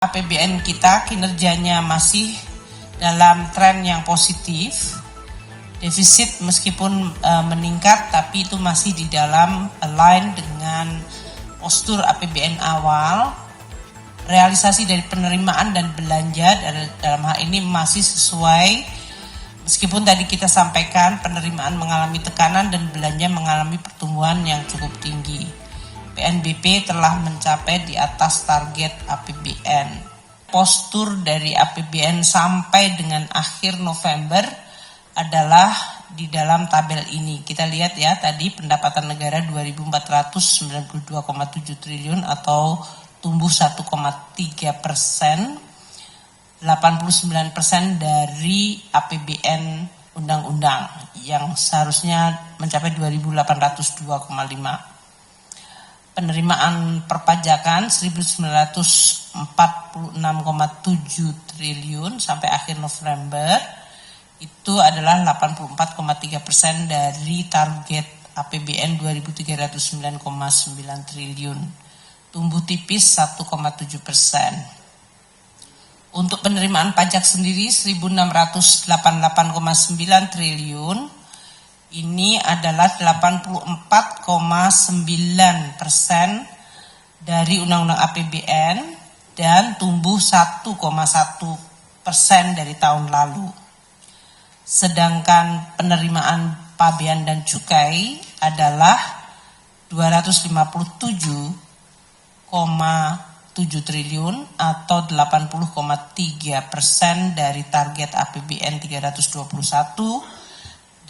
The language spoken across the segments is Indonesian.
APBN kita kinerjanya masih dalam tren yang positif. Defisit meskipun meningkat, tapi itu masih di dalam align dengan postur APBN awal. Realisasi dari penerimaan dan belanja dalam hal ini masih sesuai, meskipun tadi kita sampaikan penerimaan mengalami tekanan dan belanja mengalami pertumbuhan yang cukup tinggi. PNBP telah mencapai di atas target APBN. Postur dari APBN sampai dengan akhir November adalah di dalam tabel ini. Kita lihat ya, tadi pendapatan negara 2.492,7 triliun atau tumbuh 1,3%, 89% dari APBN undang-undang yang seharusnya mencapai 2.802,5. Penerimaan perpajakan 1.946,7 triliun sampai akhir November itu adalah 84,3% dari target APBN 2.309,9 triliun, tumbuh tipis 1,7%. Untuk penerimaan pajak sendiri 1.688,9 triliun, ini adalah 84,9% dari Undang-Undang APBN dan tumbuh 1,1% dari tahun lalu. Sedangkan penerimaan pabean dan cukai adalah 257,7 triliun atau 80,3% dari target APBN 321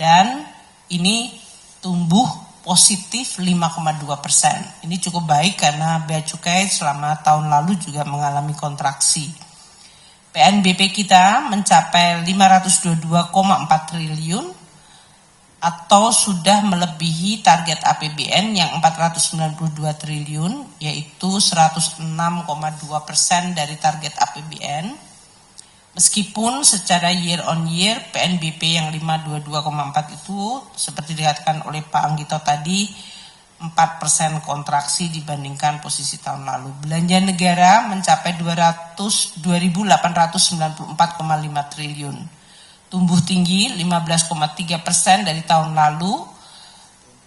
dan ini tumbuh positif 5,2%. Ini cukup baik karena bea cukai selama tahun lalu juga mengalami kontraksi. PNBP kita mencapai 522,4 triliun atau sudah melebihi target APBN yang 492 triliun, yaitu 106,2% dari target APBN. Meskipun secara year on year PNBP yang 522,4 itu seperti dikatakan oleh Pak Anggito tadi 4% kontraksi dibandingkan posisi tahun lalu. Belanja negara mencapai 2.894,5 triliun. Tumbuh tinggi 15,3% dari tahun lalu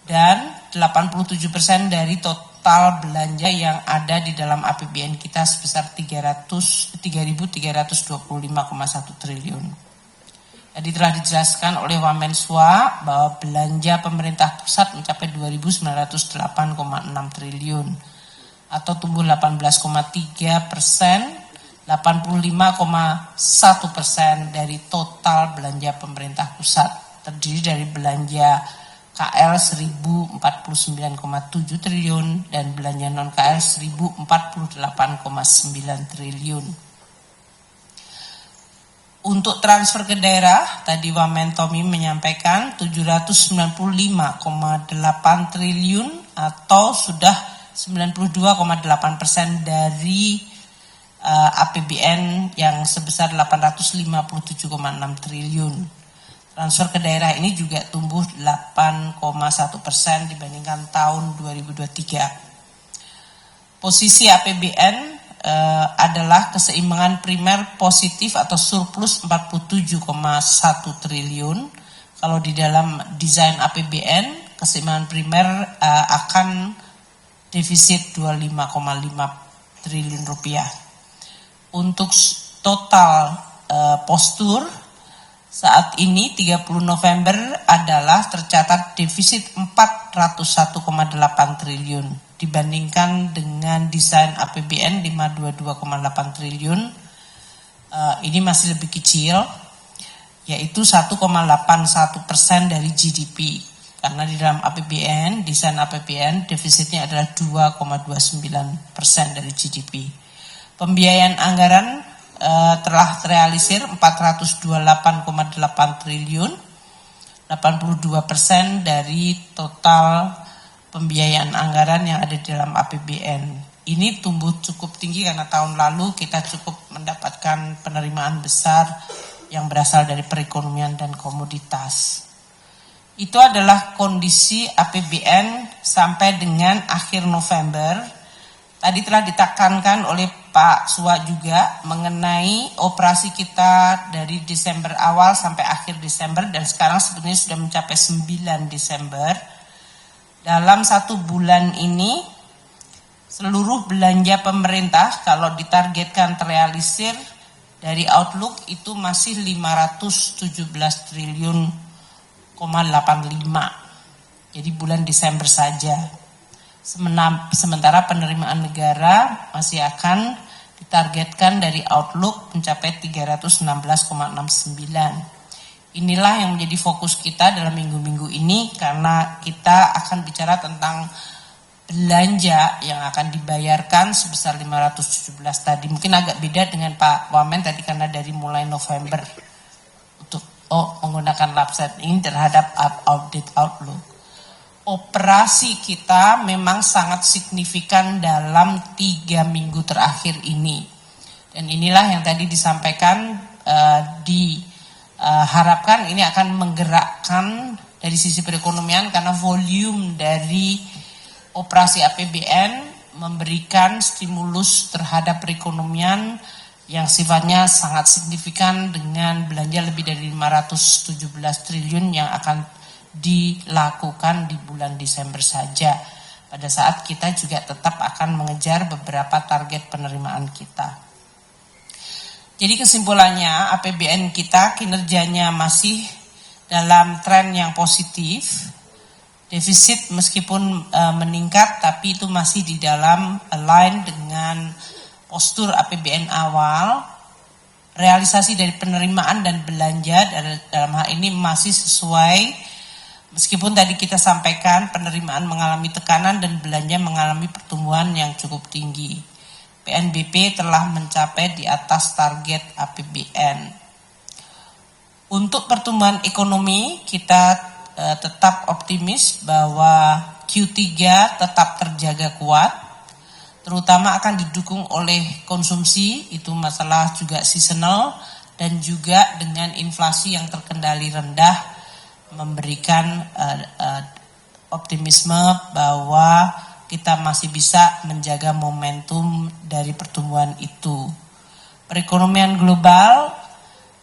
dan 87% dari total belanja yang ada di dalam APBN kita sebesar 3.325,1 triliun. Tadi telah dijelaskan oleh Wamenswa bahwa belanja pemerintah pusat mencapai 2.908,6 triliun atau tumbuh 18,3%, 85,1% dari total belanja pemerintah pusat, terdiri dari belanja KL 1.049,7 triliun dan belanja non-KL 1.048,9 triliun. Untuk transfer ke daerah, tadi Wamen Tommy menyampaikan 795,8 triliun atau sudah 92,8% dari APBN yang sebesar 857,6 triliun. Transfer ke daerah ini juga tumbuh 8,1% dibandingkan tahun 2023. Posisi APBN adalah keseimbangan primer positif atau surplus 47,1 triliun. Kalau di dalam desain APBN, keseimbangan primer akan defisit 25,5 triliun rupiah. Untuk total postur saat ini 30 November adalah tercatat defisit 401,8 triliun dibandingkan dengan desain APBN 522,8 triliun. Ini masih lebih kecil, yaitu 1,81% dari GDP. Karena di dalam APBN, desain APBN defisitnya adalah 2,29% dari GDP. Pembiayaan anggaran telah terrealisir 428,8 triliun, 82% dari total pembiayaan anggaran yang ada di dalam APBN. Ini tumbuh cukup tinggi karena tahun lalu kita cukup mendapatkan penerimaan besar yang berasal dari perekonomian dan komoditas. Itu adalah kondisi APBN sampai dengan akhir November. Tadi telah ditekankan oleh Pak Suwa juga mengenai operasi kita dari Desember awal sampai akhir Desember dan sekarang sebenarnya sudah mencapai 9 Desember. Dalam 1 bulan ini seluruh belanja pemerintah kalau ditargetkan terrealisir dari Outlook itu masih 517 triliun,85. Jadi bulan Desember saja. Sementara penerimaan negara masih akan ditargetkan dari Outlook mencapai 316,69. Inilah yang menjadi fokus kita dalam minggu-minggu ini karena kita akan bicara tentang belanja yang akan dibayarkan sebesar 517 tadi. Mungkin agak beda dengan Pak Wamen tadi karena dari mulai November untuk menggunakan lapset ini terhadap update Outlook. Operasi kita memang sangat signifikan dalam 3 minggu terakhir ini. Dan inilah yang tadi disampaikan, diharapkan ini akan menggerakkan dari sisi perekonomian karena volume dari operasi APBN memberikan stimulus terhadap perekonomian yang sifatnya sangat signifikan dengan belanja lebih dari 517 triliun yang akan dilakukan di bulan Desember saja. Pada saat kita juga tetap akan mengejar beberapa target penerimaan kita. Jadi kesimpulannya APBN kita kinerjanya masih dalam tren yang positif. Defisit meskipun meningkat tapi itu masih di dalam align dengan postur APBN awal. Realisasi dari penerimaan dan belanja dalam hal ini masih sesuai. Meskipun tadi kita sampaikan penerimaan mengalami tekanan dan belanja mengalami pertumbuhan yang cukup tinggi. PNBP telah mencapai di atas target APBN. Untuk pertumbuhan ekonomi kita tetap optimis bahwa Q3 tetap terjaga kuat. Terutama akan didukung oleh konsumsi, itu masalah juga seasonal dan juga dengan inflasi yang terkendali rendah memberikan optimisme bahwa kita masih bisa menjaga momentum dari pertumbuhan itu. Perekonomian global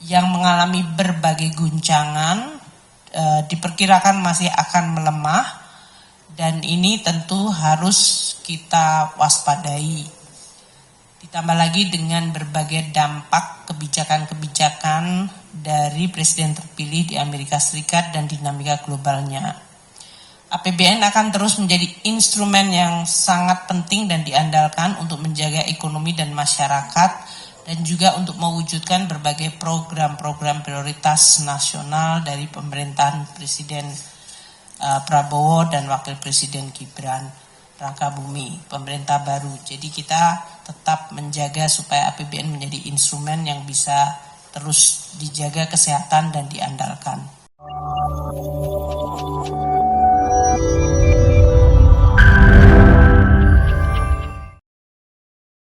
yang mengalami berbagai guncangan diperkirakan masih akan melemah dan ini tentu harus kita waspadai. Ditambah lagi dengan berbagai dampak kebijakan-kebijakan dari presiden terpilih di Amerika Serikat dan dinamika globalnya. APBN akan terus menjadi instrumen yang sangat penting dan diandalkan untuk menjaga ekonomi dan masyarakat dan juga untuk mewujudkan berbagai program-program prioritas nasional dari pemerintahan Presiden Prabowo dan Wakil Presiden Gibran Rakabumi, pemerintah baru. Jadi kita tetap menjaga supaya APBN menjadi instrumen yang bisa terus dijaga kesehatan dan diandalkan.